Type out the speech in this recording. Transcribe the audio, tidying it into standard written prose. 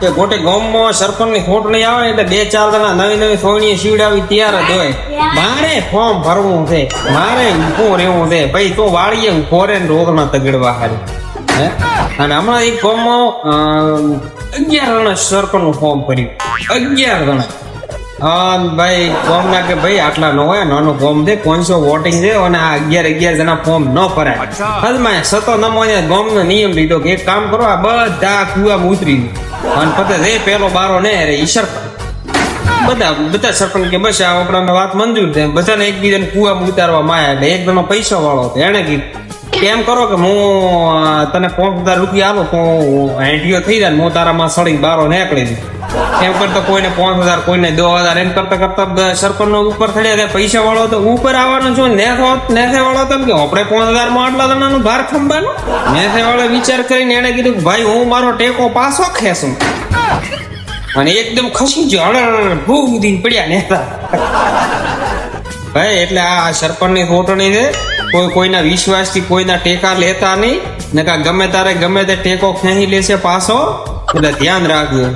કે ગોટે ગામમાં સરપંચની ચૂંટણી આવે એટલે 2-4 જણા નવી સોયણી સીવડાવી તૈયાર જ હોય. મારે ફોર્મ ભરવું છે, મારે ઊભું રહેવું છે, ભાઈ તો વાળીએ ઊભો રે ને રોગના તગડવા હારી. અને હમણાં એક ગામમાં 11 જણા સરપંચનું ફોર્મ ભર્યું. 11 જણા. હા ભાઈ ગામ ના કે ભાઈ આટલા ન હોય, નાનું ગામ છે, 500 વોટિંગ છે અને આ 11 જણા ફોર્મ ન ભરાય. હદમાં સતો નમોને ગામનો નિયમ લીધો કે એક કામ કરો, આ બધા કુવામાં ઉતરી અને પછી રે પેલો બારો ને રે ઈશ્વર બધા સરપંચ કે બસ આ આપણાને વાત મંજૂર છે. બધાને એકબીજાને કુવામાં ઉતારવા માંયા. એટલે એક જણો પૈસા વાળો હતો, એને કીધું કેમ કરો કે હું તને 5,000 રૂપિયા આલો તો હેઠિયો થઈ જાય, હું તારામાં સળી બારો નીકળી દઉં. એમ કરતા કોઈને 5,000 કોઈને 2,000 એમ કરતા સરપંચ નો ઉપર થયા. પૈસા વાળો તો ઉપર આવવાનો છું, નેથે વાળો તો કે આપણે 5,000 માં આટલા જણાનું ભાર ખંભાનું. નેથે વાળો વિચાર કરીને એને કીધું ભાઈ હું મારો ટેકો પાછો ખેંચું, અને એકદમ ખસી ગયો. ભૂ દીને પડ્યા નેતા ભાઈ. એટલે આ સરપંચની ચૂંટણી છે, કોઈના વિશ્વાસથી કોઈના ટેકા લેતા નહીં, ને ગમે તારે ગમે તે ટેકો ખેંચી લેશે પાછો. એટલે ધ્યાન રાખજો.